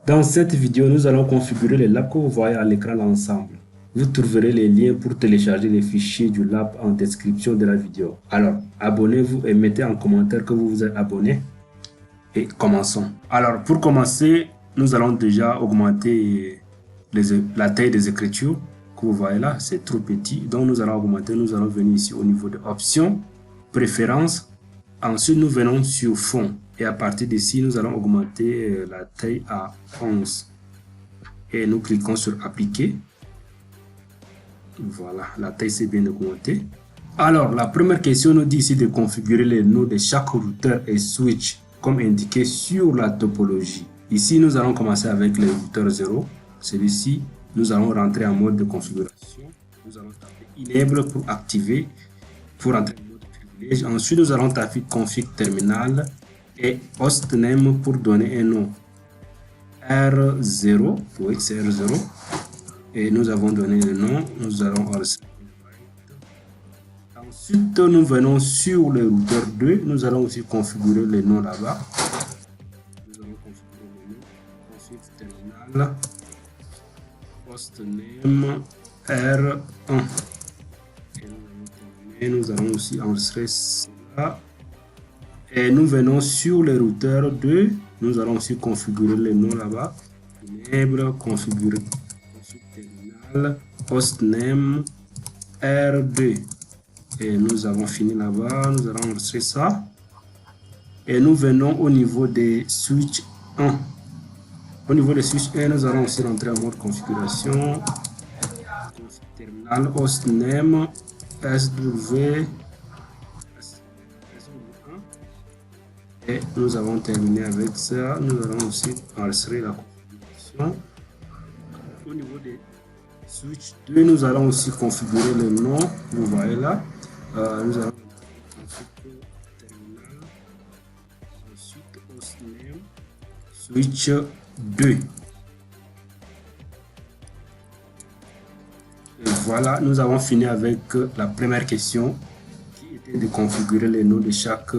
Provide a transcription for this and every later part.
Dans cette vidéo, nous allons configurer les labs que vous voyez à l'écran ensemble. Vous trouverez les liens pour télécharger les fichiers du lab en description de la vidéo. Alors, abonnez-vous et mettez en commentaire que vous vous êtes abonné. Et commençons. Alors, pour commencer, nous allons déjà augmenter la taille des écritures que vous voyez là. C'est trop petit. Donc, nous allons augmenter. Nous allons venir ici au niveau de options, préférences. Ensuite, nous venons sur fond. Et à partir d'ici, nous allons augmenter la taille à 11. Et nous cliquons sur appliquer. Voilà, la taille s'est bien augmentée. Alors, la première question nous dit ici de configurer les noms de chaque routeur et switch comme indiqué sur la topologie. Ici, nous allons commencer avec le routeur 0. Celui-ci, nous allons rentrer en mode de configuration. Nous allons taper enable pour activer, pour entrer en mode privilège. Ensuite, nous allons taper config terminal et hostname pour donner un nom. R0, oui, c'est R0. Et nous avons donné le nom. Nous allons enregistrer. Ensuite, nous venons sur le routeur 2. Nous allons aussi configurer le nom là-bas. Nous allons configurer le nom. Config terminal. Hostname R1. Et nous allons aussi enregistrer cela. Et nous venons sur le routeur 2. Nous allons aussi configurer le nom là-bas. Enable, configurer. Config terminal. Hostname R2. Et nous avons fini là-bas, nous allons enregistrer ça. Et nous venons au niveau des switch 1. Au niveau des switch 1, nous allons aussi rentrer en mode configuration. Terminal hostname SW. Et nous avons terminé avec ça. Nous allons aussi enregistrer la configuration. Au niveau des switch 2, nous allons aussi configurer le nom. Vous voyez là. Nous allons configurer terminal. Ensuite, hostname switch 2. Et voilà, nous avons fini avec la première question qui était de configurer les noms de chaque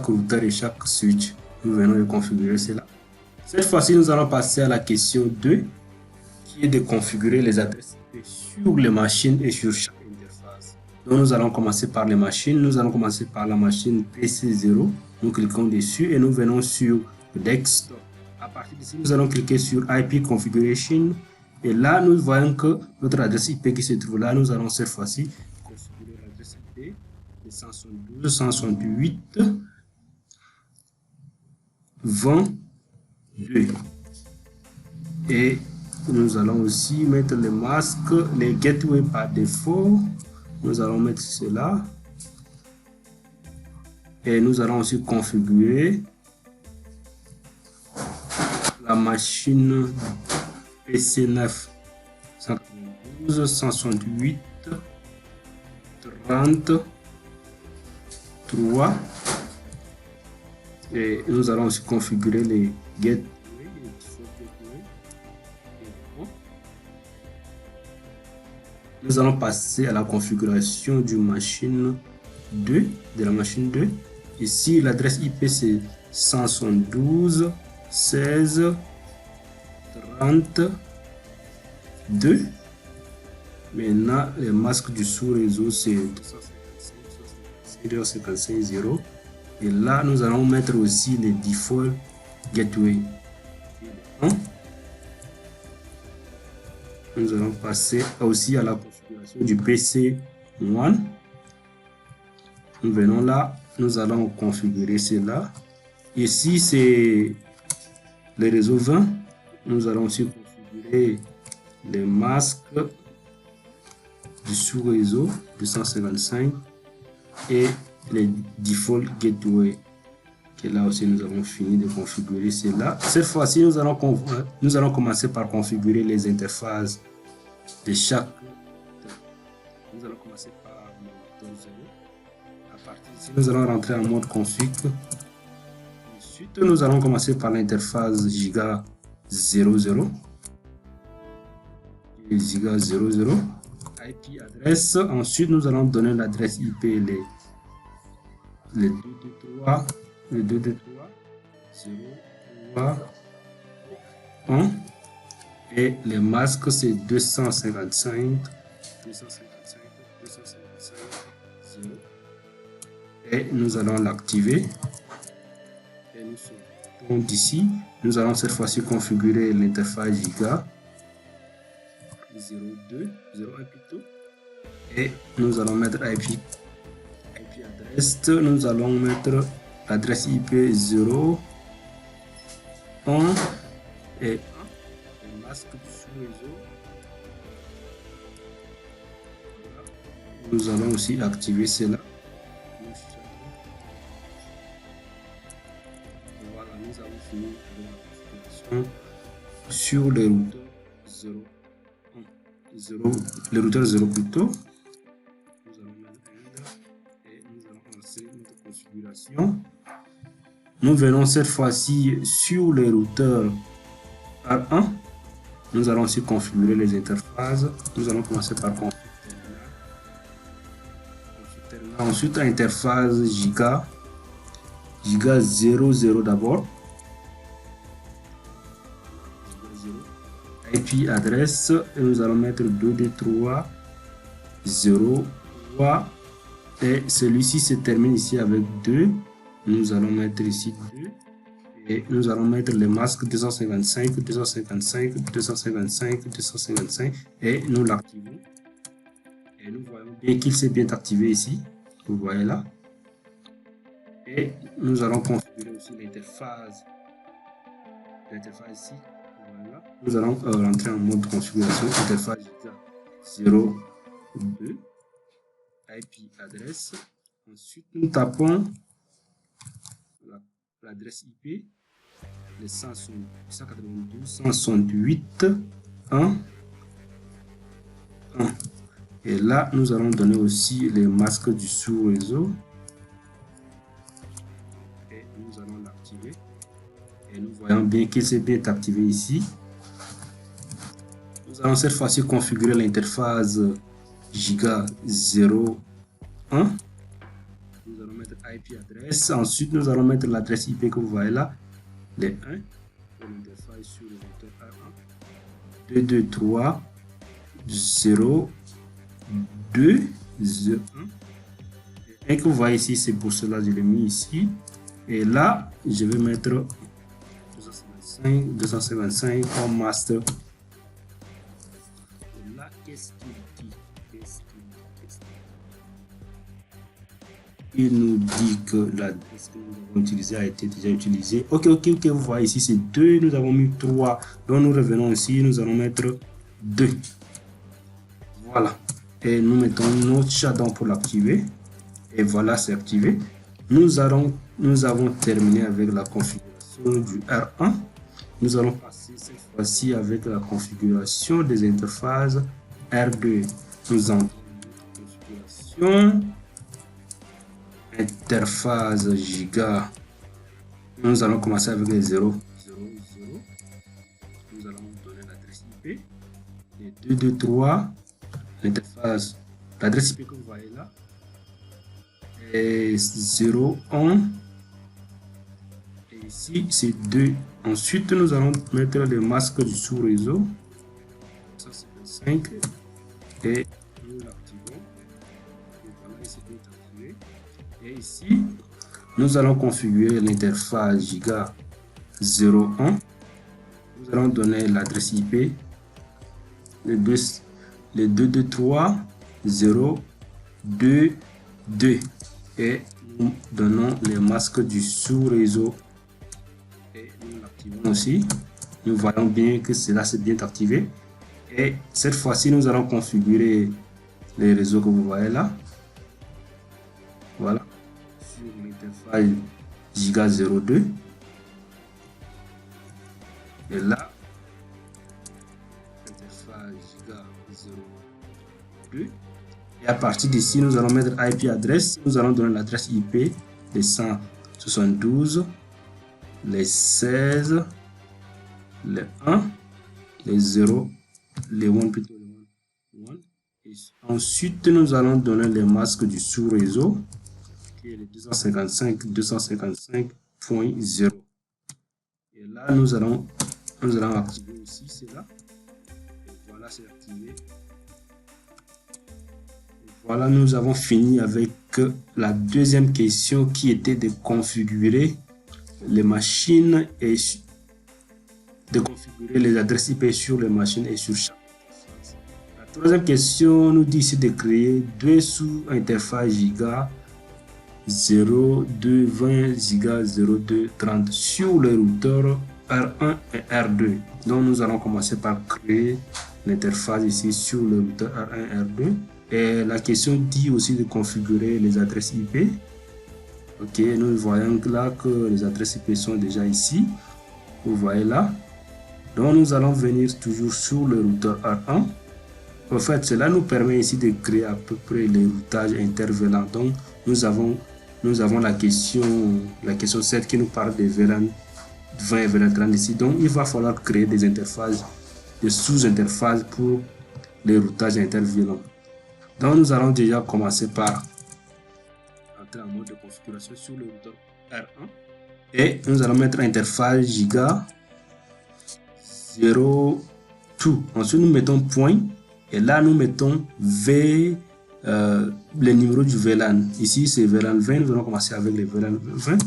routeur et chaque switch. Nous venons de configurer cela. Cette fois-ci, nous allons passer à la question 2 qui est de configurer les adresses IP sur les machines et sur chaque interface. Donc, nous allons commencer par les machines. Nous allons commencer par la machine PC0. Nous cliquons dessus et nous venons sur Desktop. À partir d'ici, nous allons cliquer sur IP Configuration. Et là, nous voyons que notre adresse IP qui se trouve là, nous allons cette fois-ci configurer l'adresse IP de 172, 168, 22. Et nous allons aussi mettre les masques, les gateways par défaut. Nous allons mettre cela. Et nous allons aussi configurer la machine PC9 192, 168, 33. Et nous allons aussi configurer les gateways. Nous allons passer à la configuration du machine 2, de la machine 2. Ici, l'adresse IP c'est 172, 16, 32. Maintenant, les masques du sous-réseau c'est 255.0. Et là, nous allons mettre aussi les default gateway. Nous allons passer aussi à la configuration du PC1. Nous venons là, nous allons configurer cela. Ici, c'est le réseau 20. Nous allons aussi configurer les masques du sous-réseau 255 et les default gateway. Et là aussi, nous avons fini de configurer cela. Cette fois-ci, nous allons commencer par configurer les interfaces de chaque. Nous allons commencer par le routeur 0. À partir d'ici, nous allons rentrer en mode config. Ensuite, nous allons commencer par l'interface Giga 00. Giga 00. IP adresse. Ensuite, nous allons donner l'adresse IP, les les 223, le 223, 0, 3, 1. Et les masques, c'est 255, 255, 255, 0. Et nous allons l'activer. Et nous sortons d'ici. Nous allons cette fois-ci configurer l'interface Giga 02, 01 plutôt. Et nous allons mettre IP adresse. Nous allons mettre l'adresse IP 0, 1 et 1. Masque du sous-réseau. Nous allons aussi activer cela. Voilà, nous avons fini avec la configuration sur les routeurs 0, 1, 0, les routeurs 0 plutôt. Nous allons mettre End et nous allons lancer notre configuration. Nous venons cette fois-ci sur les routeurs R1. Nous allons aussi configurer les interfaces. Nous allons commencer par config terminal. Ensuite, interface Giga 00 d'abord. IP adresse, et nous allons mettre 223 03 et celui-ci se termine ici avec 2. Nous allons mettre ici 2. Et nous allons mettre les masques 255, 255, 255, 255 et nous l'activons. Et nous voyons bien qu'il s'est bien activé ici. Vous voyez là. Et nous allons configurer aussi l'interface. L'interface ici. Voilà. Nous allons rentrer en mode configuration. Interface 02. IP adresse. Ensuite, nous tapons l'adresse IP. Les 192, 168, 1, 1. Et là, nous allons donner aussi les masques du sous-réseau. Et nous allons l'activer. Et nous voyons bien qu'il s'est bien activé ici. Nous allons cette fois-ci configurer l'interface Giga 01. Nous allons mettre IP adresse. Ensuite, nous allons mettre l'adresse IP que vous voyez là. Les 1 pour l'interface sur le routeur R1 223 0 2 0 1 et que vous voyez ici, c'est pour cela que je l'ai mis ici. Et là, je vais mettre 255 comme master. Et là, qu'est-ce qu'il dit? Il nous dit que l'adresse que nous avons utilisée a été déjà utilisée. Ok, vous voyez ici, c'est 2, nous avons mis 3. Donc nous revenons ici, nous allons mettre 2. Voilà. Et nous mettons notre shutdown pour l'activer. Et voilà, c'est activé. Nous avons terminé avec la configuration du R1. Nous allons passer cette fois-ci avec la configuration des interfaces R2. Nous avons configuration. Interface Giga. Nous allons commencer avec les 0, 0, 0. Nous allons donner l'adresse IP. Les 223. L'interface, l'adresse IP que vous voyez là. Et 0, 1. Et ici, c'est 2. Ensuite, nous allons mettre les masques du sous-réseau. 155. Et nous l'activons. Voilà, ici, c'est activé. Et ici, nous allons configurer l'interface Giga 01. Nous allons donner l'adresse IP, les 223 0 2 2 et nous donnons les masques du sous-réseau et nous l'activons aussi. Nous voyons bien que cela s'est bien activé. Et cette fois-ci, nous allons configurer les réseaux que vous voyez là. Voilà. Sur l'interface Giga 02. Et là, l'interface Giga 02. Et à partir d'ici, nous allons mettre IP adresse. Nous allons donner l'adresse IP des 172, les 16, les 1, les 0, les 1 plutôt, les 1. Et ensuite, nous allons donner les masques du sous-réseau. qui est le 255.255.0. Et là, nous allons activer aussi cela. Et voilà, c'est activé. Et voilà, nous avons fini avec la deuxième question qui était de configurer les machines et de configurer les adresses IP sur les machines et sur chaque interface. La troisième question nous dit ici de créer deux sous-interfaces giga 0220 giga 0230 sur le routeur R1 et R2. Donc nous allons commencer par créer l'interface ici sur le routeur R1 et R2. Et la question dit aussi de configurer les adresses IP. Ok, nous voyons là que les adresses IP sont déjà ici. Vous voyez là. Donc nous allons venir toujours sur le routeur R1. En fait, cela nous permet ici de créer à peu près les routages intervenants. Donc nous avons la question 7 qui nous parle des VLAN 20 et VLAN 30 ici. Donc il va falloir créer des interfaces, des sous-interfaces pour les routages intervenants. Donc nous allons déjà commencer par entrer en mode de configuration sur le routeur R1 et nous allons mettre interface giga 02. Ensuite nous mettons point et là nous mettons le numéro du VLAN. Ici c'est VLAN 20, nous allons commencer avec les VLAN 20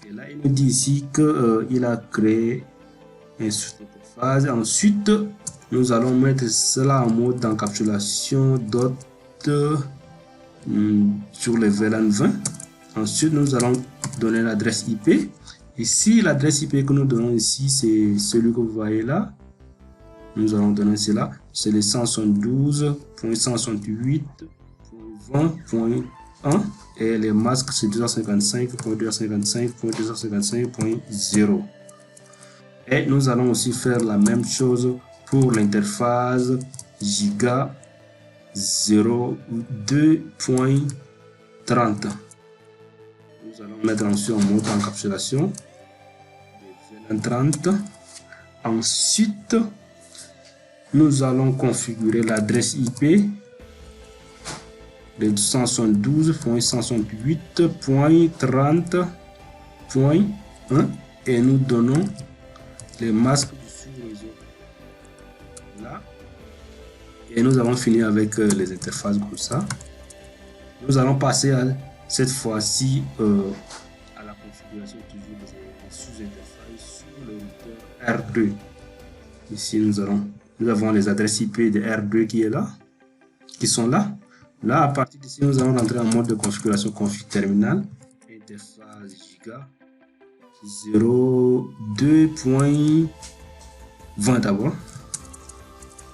et là il nous dit ici que il a créé une sous-interface. Ensuite nous allons mettre cela en mode d'encapsulation dot sur les VLAN 20. Ensuite nous allons donner l'adresse IP. Ici l'adresse IP que nous donnons ici c'est celui que vous voyez là. Nous allons donner cela, c'est le 172.168.20.1 et les masques c'est 255.255.255.0. Et nous allons aussi faire la même chose pour l'interface giga 02.30. Nous allons mettre ensuite en mode encapsulation de 30. Ensuite, nous allons configurer l'adresse IP de 172.168.30.1 et nous donnons les masques du sous-réseau là. Et nous avons fini avec les interfaces comme ça. Nous allons passer cette fois-ci à la configuration toujours des sous-interfaces sur le routeur R2. Ici nous avons les adresses IP de R2 qui sont là. Là, à partir d'ici, nous allons rentrer en mode de configuration config terminal. Interface giga 02.20 d'abord.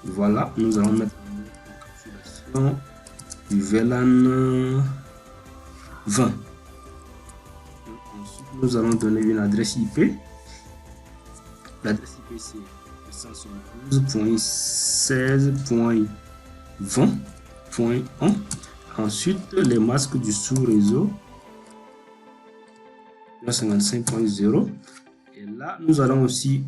Voilà, nous allons mettre en mode de configuration du VLAN 20. Ensuite, nous allons donner une adresse IP. L'adresse IP c'est 172.16.20.1. Ensuite, les masques du sous-réseau 55.0. Et là, nous allons aussi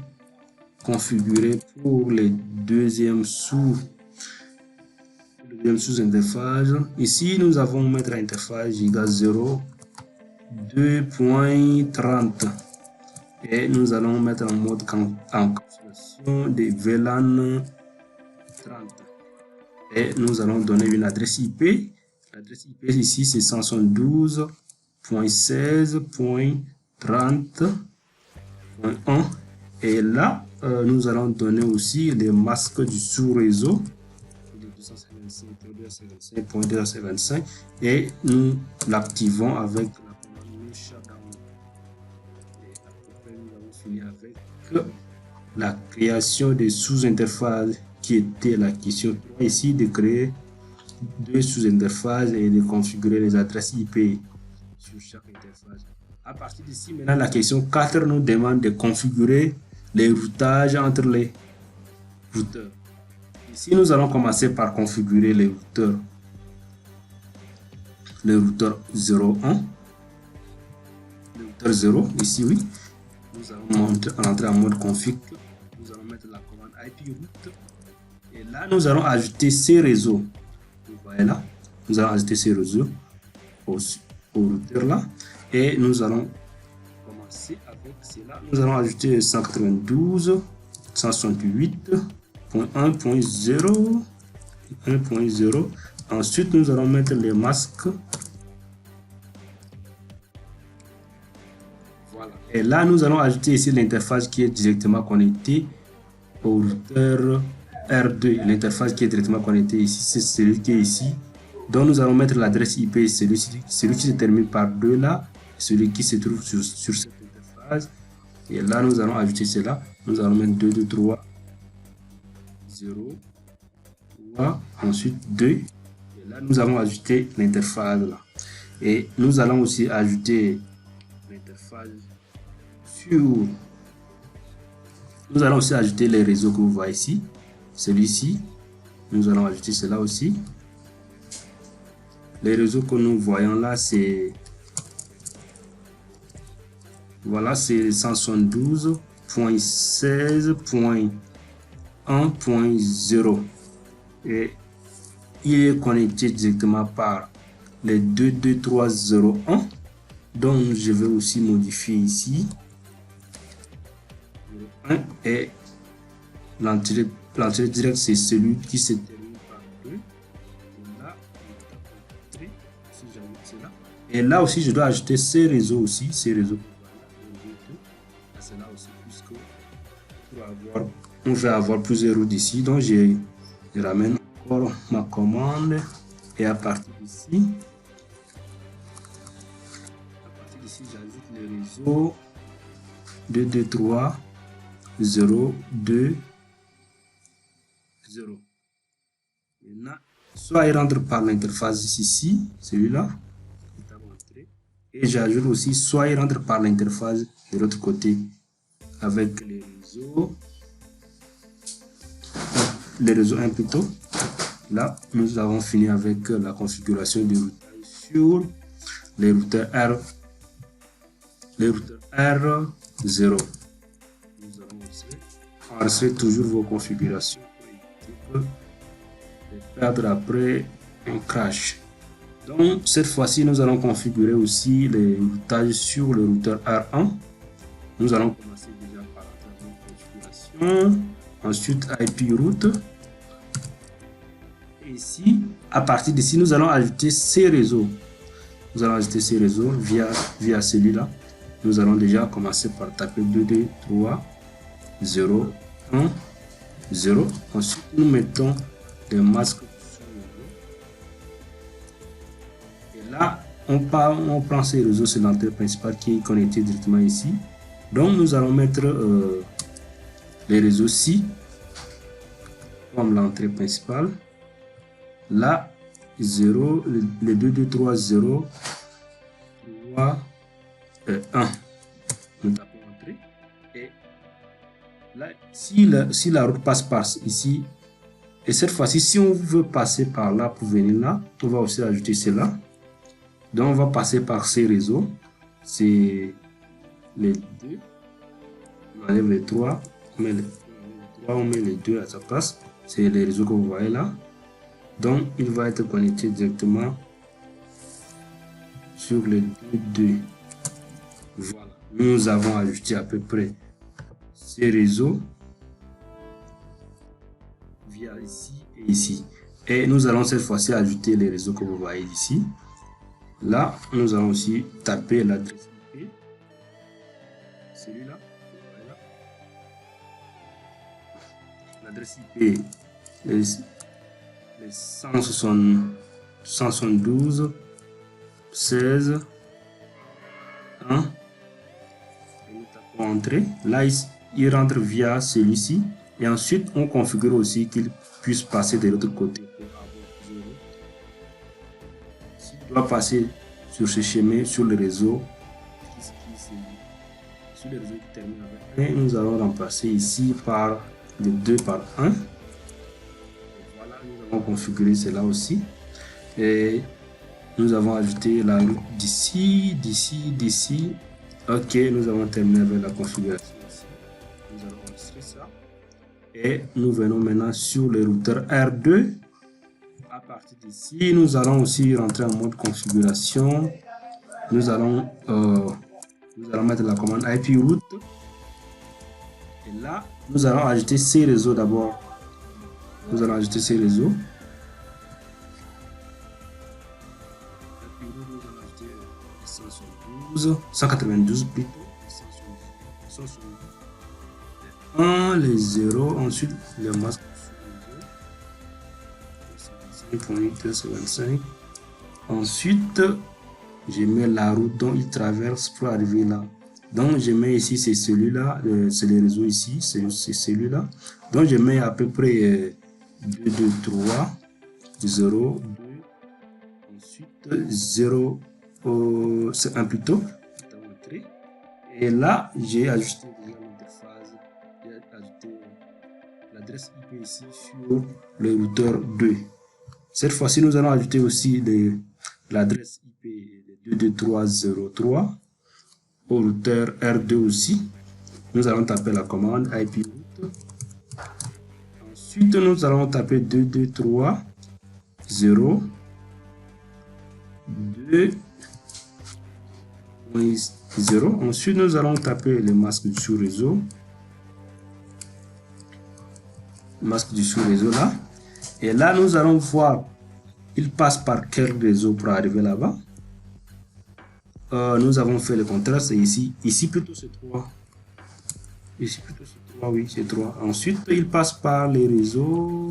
configurer pour les deuxième sous-interface. Ici, nous avons mettre l'interface giga 02.30 et nous allons mettre en mode encapsulation des VLAN 30 et nous allons donner une adresse IP. L'adresse IP ici c'est 172.16.30.1 et là nous allons donner aussi les masques du sous-réseau 255.255.255 et nous l'activons avec la commande shutdown. Et après nous avons fini avec la création des sous-interfaces qui était la question 3 ici, de créer deux sous-interfaces et de configurer les adresses IP sur chaque interface. À partir d'ici, maintenant la question 4 nous demande de configurer les routages entre les routeurs. Ici, nous allons commencer par configurer les routeurs. Le routeur 01, le routeur 0, ici oui. Nous allons entrer en mode config. Nous allons mettre la commande IP route. Et là, nous allons ajouter ces réseaux. Vous voyez là, nous allons ajouter ces réseaux au routeur là. Et nous allons commencer avec cela. Nous allons ajouter 192.168.1.0. 1.0. Ensuite, nous allons mettre les masques. Voilà. Et là, nous allons ajouter ici l'interface qui est directement connectée au routeur R2. L'interface qui est directement connectée ici, c'est celui qui est ici. Donc, nous allons mettre l'adresse IP, celui qui se termine par 2 là, celui qui se trouve sur cette interface. Et là, nous allons ajouter cela. Nous allons mettre 223.0. Ensuite 2, et là nous allons ajouter l'interface là, et nous allons aussi ajouter l'interface sur, nous allons aussi ajouter les réseaux que vous voyez ici, celui-ci, nous allons ajouter cela aussi. Les réseaux que nous voyons là, c'est, voilà, c'est 172.16.1.0 et il est connecté directement par les 22301. Donc je vais aussi modifier ici 1, et l'entrée directe c'est celui qui se termine par 2. Et là, si j'ajoute cela, et là aussi je dois ajouter ces réseaux aussi, ces réseaux cela aussi, puisque on va avoir plusieurs routes ici. Donc je ramène encore ma commande, et à partir d'ici j'ajoute les réseaux 223.0.2.0. Maintenant, soit il rentre par l'interface ici, celui-là, et j'ajoute aussi soit il rentre par l'interface de l'autre côté avec les réseaux 1 plutôt. Là, nous avons fini avec la configuration du routage sur les routeurs R0. Nous allons enregistrer toujours vos configurations pour les perdre après un crash. Donc, cette fois-ci, nous allons configurer aussi les routages sur le routeur R1. Nous allons commencer déjà par la configuration. Ensuite, IP route. Ici, à partir d'ici, nous allons ajouter ces réseaux. Nous allons ajouter ces réseaux via celui-là. Nous allons déjà commencer par taper 223.0.1.0. Ensuite, nous mettons les masques. Et là, on prend ces réseaux sur l'entrée principale qui est connectée directement ici. Donc, nous allons mettre les réseaux ci comme l'entrée principale. Là, 0, les 223.0.1. Nous tapons entrée. Et là, si la route passe par ici, et cette fois-ci, si on veut passer par là pour venir là, on va aussi ajouter cela. Donc, on va passer par ces réseaux. C'est les 2. On enlève les 3. On met les 2 à sa place. C'est les réseaux que vous voyez là. Donc, il va être connecté directement sur les 2. Voilà. Nous avons ajouté à peu près ces réseaux via ici et ici. Et nous allons cette fois-ci ajouter les réseaux que vous voyez ici. Là, nous allons aussi taper l'adresse IP. Celui-là. L'adresse IP est 172.16.1. Nous tapons entrée. Là, il rentre via celui-ci. Et ensuite, on configure aussi qu'il puisse passer de l'autre côté. S'il doit passer sur ce chemin, sur le réseau, qui termine avec 1, nous allons remplacer ici par les 2 par 1. Voilà, nous avons configuré cela aussi. Et nous avons ajouté la route d'ici. Ok, nous avons terminé avec la configuration ici. Nous allons enregistrer ça. Et nous venons maintenant sur le routeur R2. À partir d'ici, nous allons aussi rentrer en mode configuration. nous allons mettre la commande IP route. Et là, nous allons ajouter ces réseaux d'abord. Nous allons ajouter ces réseaux. 192 plutôt. 1, les 0, ensuite le masque. 5.825. Ensuite, je mets la route dont il traverse pour arriver là. Donc, je mets ici, c'est celui-là, c'est les réseaux ici, c'est celui-là. Donc, je mets à peu près 2, 2, 3, 0, 2, ensuite 0, c'est un plutôt. Et là, j'ai ajouté l'interface, j'ai ajouté l'adresse IP ici sur le routeur 2. Cette fois-ci, nous allons ajouter aussi l'adresse IP 22303 au routeur R2 aussi. Nous allons taper la commande IP route. Ensuite, nous allons taper 223 0 2 0. Ensuite, nous allons taper le masque du sous-réseau. Masque du sous-réseau là. Et là, nous allons voir, il passe par quel réseau pour arriver là-bas. Nous avons fait le contraste ici. Ici plutôt c'est 3. Ici plutôt c'est 3, oui, c'est 3. Ensuite, il passe par les réseaux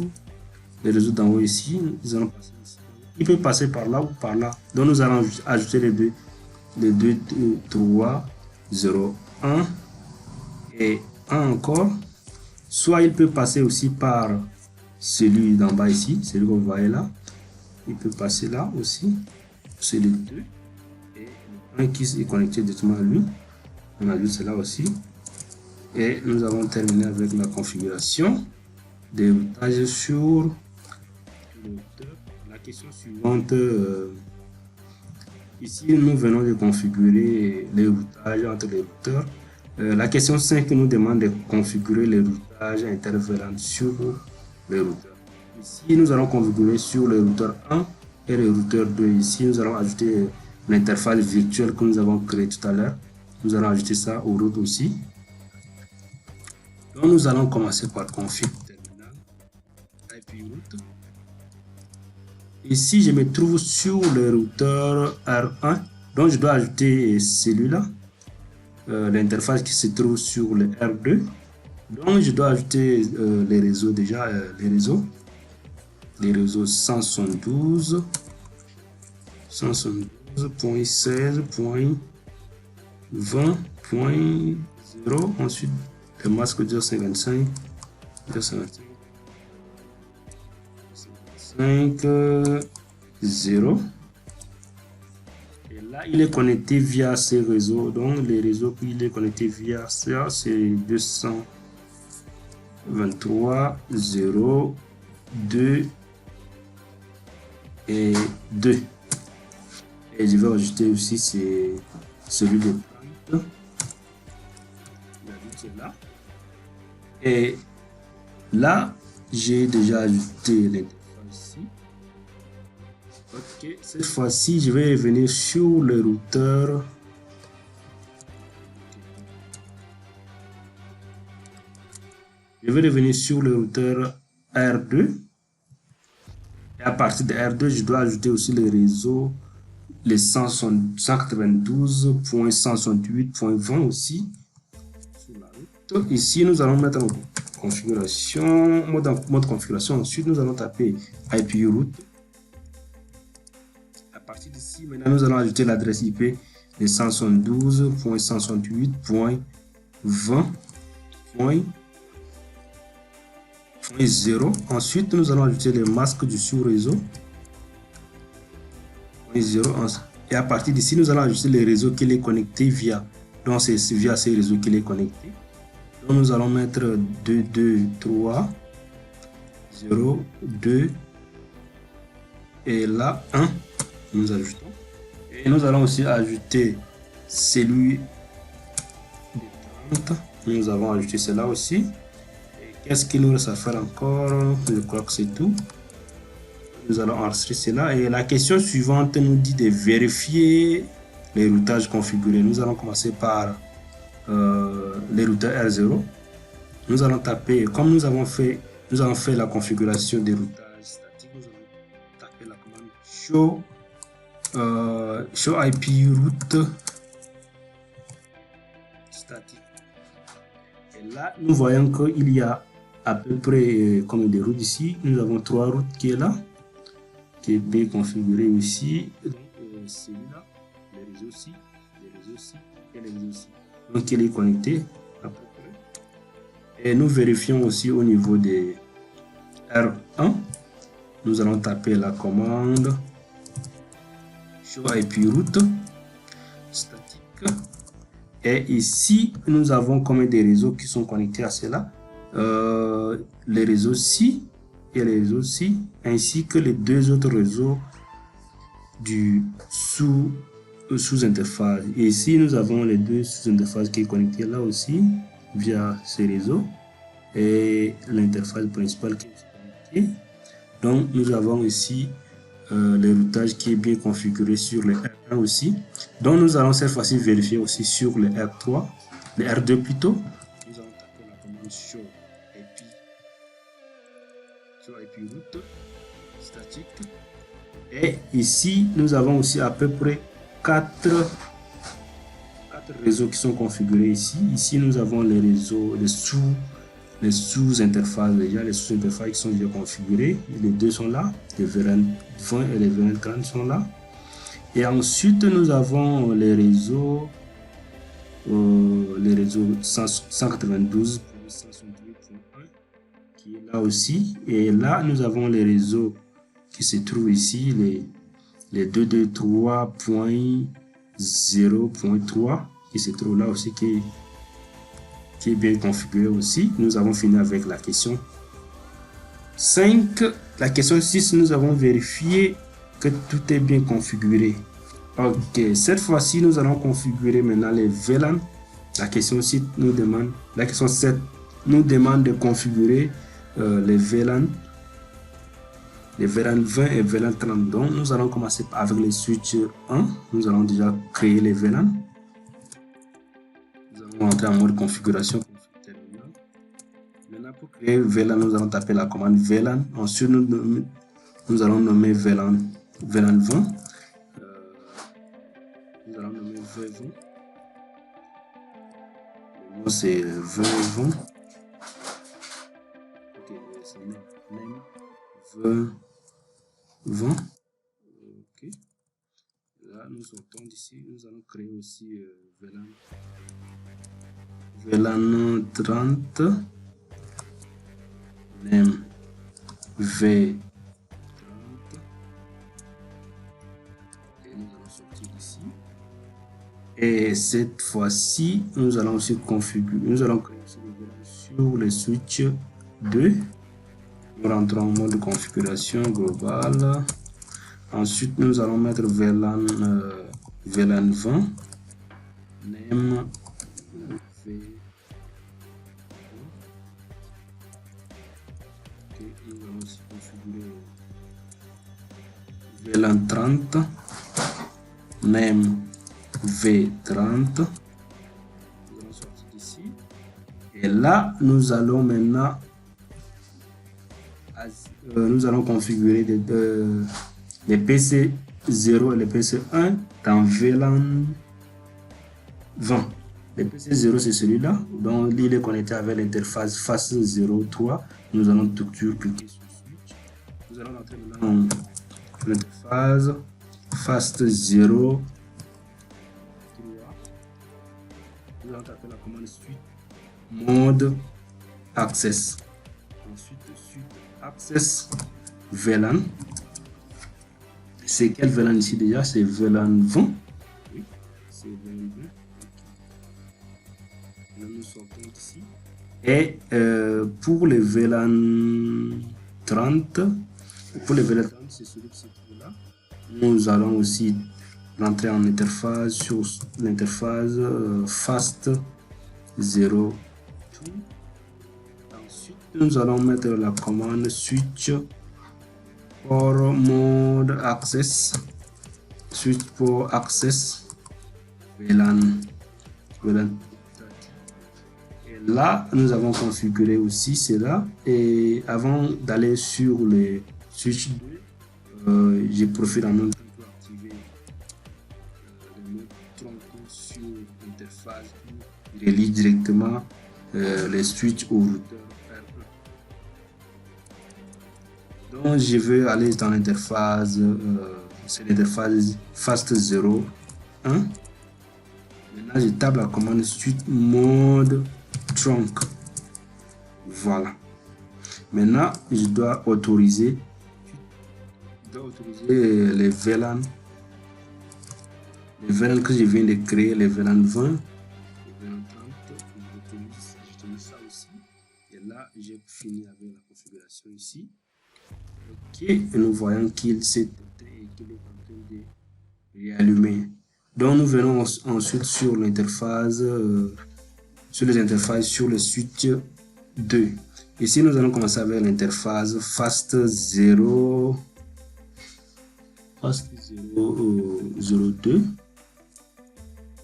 d'en haut ici. Nous allons passer ici. Il peut passer par là ou par là. Donc, nous allons ajouter les 2, 3, 0, 1 et 1 encore. Soit il peut passer aussi par celui d'en bas ici, celui que vous voyez là. Il peut passer là aussi. C'est les 2. Et un qui est connecté directement à lui. On ajoute cela aussi. Et nous avons terminé avec la configuration des routages sur le routeur. La question suivante. Ici, nous venons de configurer les routages entre les routeurs. La question 5 nous demande de configurer les routages intervenant sur le routeur. Ici, nous allons configurer sur le routeur 1 et le routeur 2. Ici, nous allons ajouter l'interface virtuelle que nous avons créée tout à l'heure. Nous allons ajouter ça au route aussi. Donc, nous allons commencer par config terminal IP route. Ici, je me trouve sur le routeur R1. Donc, je dois ajouter celui-là. L'interface qui se trouve sur le R2. Donc, je dois ajouter les réseaux déjà. Les réseaux 172.16.20.0. Ensuite, le masque 255. 0. Et là, il est connecté via ces réseaux. Donc, les réseaux qu'il est connecté via ça, c'est 223, 0, 2 et 2. Et je vais ajouter aussi celui de plante. Là. Et là, j'ai déjà ajouté les ici. Ok, cette fois-ci, je vais revenir sur le routeur. Je vais revenir sur le routeur R2. Et à partir de R2, je dois ajouter aussi les réseaux, les 192.168.20 aussi. Sur la route. Ici, nous allons mettre en configuration, mode configuration. Ensuite, nous allons taper IP route. À partir d'ici, maintenant, nous allons ajouter l'adresse IP de 172.168.20.0. Ensuite, nous allons ajouter les masques du sous-réseau. 0. Et à partir d'ici, nous allons ajouter les réseaux qu'il est connecté via. Donc, c'est via ces réseaux qu'il est connecté. Donc, nous allons mettre 2, 2, 3, 0, 2 et là 1. Nous ajoutons. Et nous allons aussi ajouter celui de 30. Nous avons ajouté cela aussi. Qu'est-ce qu'il nous reste à faire encore? Je crois que c'est tout. Nous allons enregistrer cela. Et la question suivante nous dit de vérifier les routages configurés. Nous allons commencer par les routeurs R0. Nous allons taper, comme nous avons fait la configuration des routages statiques, nous allons taper la commande show IP route statique. Et là, nous voyons qu'il y a à peu près comme des routes ici. Nous avons 3 routes qui est là, qui est bien configurée aussi. Donc, celui-là, les réseaux aussi, les réseaux aussi et les réseaux aussi. Donc, il est connecté à peu près. Et nous vérifions aussi au niveau des R1. Nous allons taper la commande show IP route statique. Et ici, nous avons comme des réseaux qui sont connectés à cela. Les réseaux ci et les réseaux ci, ainsi que les 2 autres réseaux du sous-interface. Et ici, nous avons les 2 sous-interfaces qui sont connectés là aussi via ces réseaux et l'interface principale qui est connectée. Donc, nous avons ici le routage qui est bien configuré sur les R1 aussi. Donc, nous allons cette fois-ci vérifier aussi sur les R3, les R2 plutôt. Nous allons taper la commande show IP route statique. Et ici, nous avons aussi à peu près 4 réseaux qui sont configurés ici. Ici, nous avons les réseaux, les sous-interfaces déjà, les sous-interfaces qui sont déjà configurés. Les 2 sont là, les VLAN 20 et les VLAN 30 sont là. Et ensuite, nous avons les réseaux 192.168.1 qui est là aussi. Et là, nous avons les réseaux qui se trouvent ici, les 223.0.3 qui se trouvent là aussi, qui est bien configuré aussi. Nous avons fini avec la question 5. La question 6, nous avons vérifié que tout est bien configuré. Ok, cette fois-ci, nous allons configurer maintenant les VLAN. La question 7 nous demande de configurer les VLAN 20 et VLAN 30. Donc, nous allons commencer avec les switch 1. Nous allons déjà créer les VLAN. Nous allons entrer en mode configuration. Maintenant, pour créer VLAN, nous allons taper la commande VLAN. Ensuite, nous allons nommer VLAN 20. Nous allons nommer V20. Le nom c'est V20. Ok, c'est name V20. Ok. Là, nous sortons d'ici. Nous allons créer aussi VLAN 30. Name V30. Et nous allons sortir d'ici. Et cette fois-ci, nous allons aussi configurer. Nous allons créer sur le switch 2. Nous rentrons en mode configuration globale. Ensuite, nous allons mettre VLAN 20. Name V. Okay, nous allons aussi configurer VLAN 30. Name V30. Nous allons sortir d'ici. Et là, nous allons maintenant configurer les PC0 et les PC1 dans VLAN 20. Le PC0 c'est celui-là, donc il est connecté avec l'interface FAST03. Nous allons tout cliquer sur switch. Nous allons entrer dans l'interface FAST03. Nous allons taper la commande suite mode access. Ensuite suite access VLAN. C'est quel VLAN ici déjà? C'est VLAN 20. Oui, c'est VLAN 20. Là, nous sortons ici. Et pour les VLAN 30, c'est celui qui se trouve là. Nous allons aussi rentrer en interface sur l'interface FAST02. Ensuite, nous allons mettre la commande switch for mode access. Switch for access. VLAN. Et là, nous avons configuré aussi cela. Et avant d'aller sur le switch 2, j'ai profité en même temps pour activer le mode tronc sur l'interface qui relie directement les switches au routeur R1. Donc, je vais aller dans l'interface, c'est l'interface fast01. Maintenant, je tape la commande switch mode trunk. Voilà. Maintenant, je dois autoriser les VLAN. Les VLAN que je viens de créer, les VLAN 20, les VLAN 30, j'utilise ça aussi. Et là, j'ai fini avec la configuration ici. Ok, et nous voyons qu'il s'est éteint et qu'il est en train de réallumer. Donc, nous venons ensuite sur l'interface, sur les interfaces, sur le switch 2. Ici, nous allons commencer avec l'interface fast02.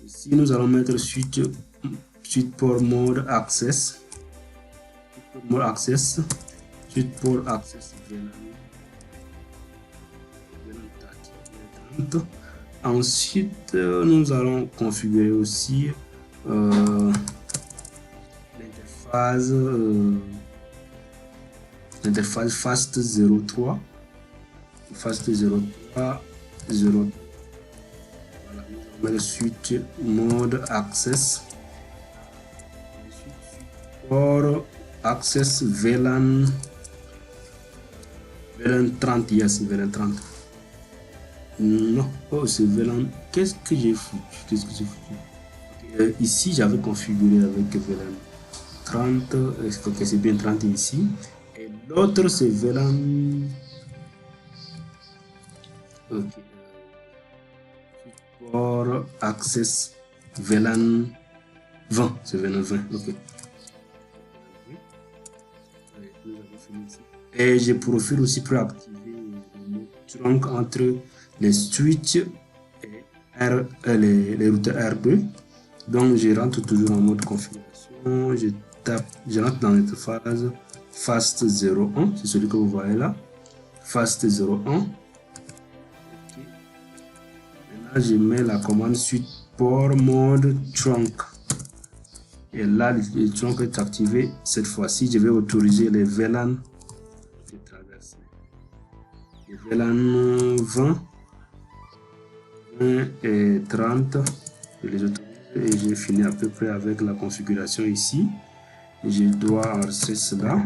Ici, nous allons mettre switch port mode access. Switch port access VLAN 30. Ensuite, nous allons configurer aussi l'interface fast03. Fast03 0. Voilà, nous allons le switch mode access. Port access VLAN 30. Yes, VLAN 30. Non, oh, c'est VLAN. Qu'est-ce que j'ai foutu? Ici, j'avais configuré avec VLAN 30. Est-ce que c'est bien 30 ici? Et l'autre, c'est VLAN. Ok. Port access VLAN 20. C'est VLAN 20. Ok. Et je profite aussi pour activer le trunk entre les switches et les routeurs R2. Donc je rentre toujours en mode configuration, je rentre dans l'interface fast01, c'est celui que vous voyez là, fast01. Okay. Maintenant je mets la commande suite port mode trunk. Et là le trunk est activé. Cette fois-ci je vais autoriser les VLAN de traverser. Les VLAN 20 et 30, je les autorise. Et j'ai fini à peu près avec la configuration ici. Je dois enregistrer cela.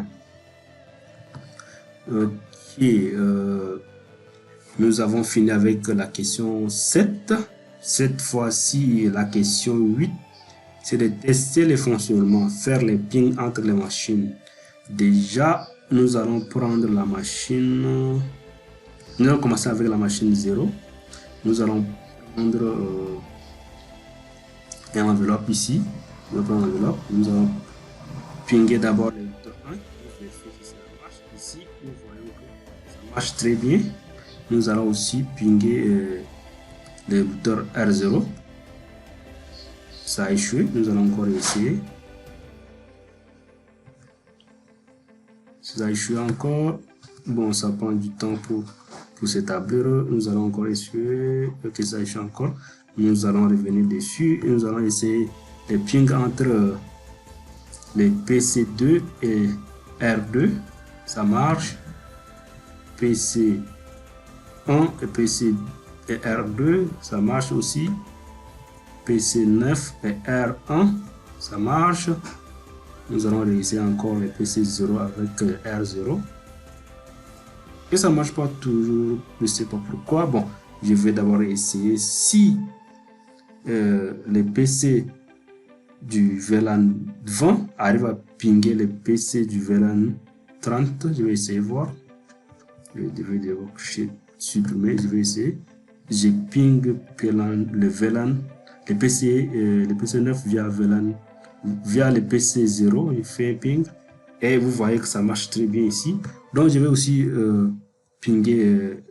Ok, nous avons fini avec la question 7. Cette fois-ci, la question 8, c'est de tester les fonctionnements, faire les pings entre les machines. Déjà, nous allons prendre la machine. Nous allons commencer avec la machine 0. Nous allons prendre une enveloppe ici. Nous allons prendre l'enveloppe. Nous allons pinguer d'abord le routeur 1. Ici, nous voyons que ça marche très bien. Nous allons aussi pinguer le routeur R0. Ça a échoué. Nous allons encore essayer. Ça a échoué encore. Bon, ça prend du temps pour s'établir. Nous allons encore essayer. Ok, ça échoue encore. Nous allons revenir dessus et nous allons essayer les pings entre les PC2 et R2. Ça marche. PC1 et PC et R2, ça marche aussi. PC9 et R1, ça marche. Nous allons réaliser encore les PC0 avec R0. Et ça marche pas toujours, je ne sais pas pourquoi. Bon, je vais d'abord essayer si les PC du VLAN 20 arrivent à pinguer les PC du VLAN 30. Je vais essayer de voir. Je vais d'abord supprimer. Je vais essayer. Je ping le VLAN, les PC9 via VLAN, via le PC0. Il fait un ping. Et vous voyez que ça marche très bien ici. Donc je vais aussi pinguer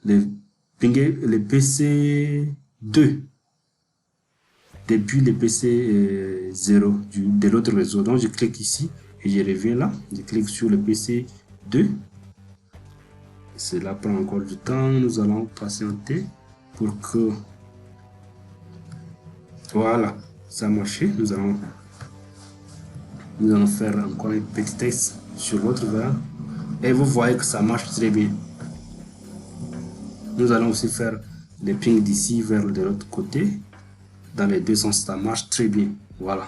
les PC2. depuis le PC 0 de l'autre réseau. Donc je clique ici et je reviens là. Je clique sur le PC 2. Cela prend encore du temps. Nous allons patienter pour que... Voilà, ça a marché. Nous allons faire encore un petit test sur l'autre verre. Et vous voyez que ça marche très bien. Nous allons aussi faire les pings d'ici vers de l'autre côté. Dans les deux sens, ça marche très bien. Voilà.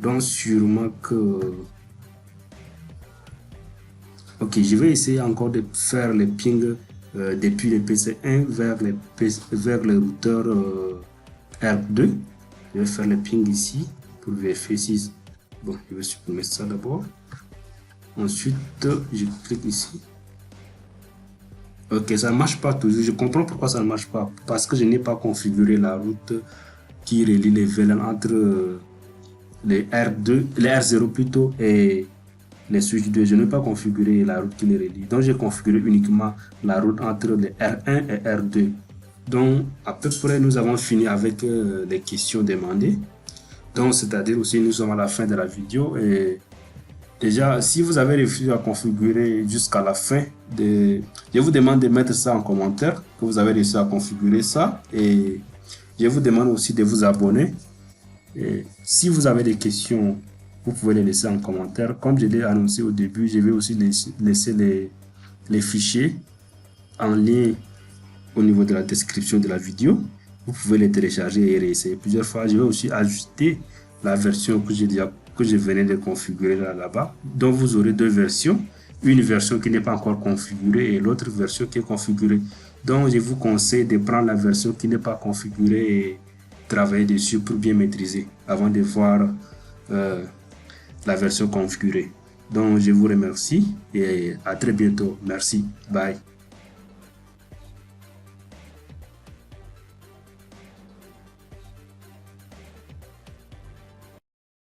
Donc sûrement que... Ok, je vais essayer encore de faire les pings depuis le PC1 vers le routeur R2. Je vais faire le ping ici pour vérifier si... Bon, je vais supprimer ça d'abord. Ensuite, je clique ici. Ok, ça ne marche pas toujours. Je comprends pourquoi ça ne marche pas. Parce que je n'ai pas configuré la route qui relie les VLAN entre les R2, les R0 plutôt, et les switch 2. Je n'ai pas configuré la route qui les relie. Donc, j'ai configuré uniquement la route entre les R1 et R2. Donc, à peu près, nous avons fini avec les questions demandées. Donc, c'est-à-dire aussi, nous sommes à la fin de la vidéo. Et déjà, si vous avez réussi à configurer jusqu'à la fin, je vous demande de mettre ça en commentaire, que vous avez réussi à configurer ça. Et je vous demande aussi de vous abonner. Et si vous avez des questions, vous pouvez les laisser en commentaire. Comme je l'ai annoncé au début, je vais aussi laisser les fichiers en lien au niveau de la description de la vidéo. Vous pouvez les télécharger et réessayer plusieurs fois. Je vais aussi ajuster la version que je venais de configurer là-bas. Donc vous aurez deux versions. Une version qui n'est pas encore configurée et l'autre version qui est configurée. Donc je vous conseille de prendre la version qui n'est pas configurée et travailler dessus pour bien maîtriser avant de voir la version configurée. Donc je vous remercie et à très bientôt. Merci. Bye.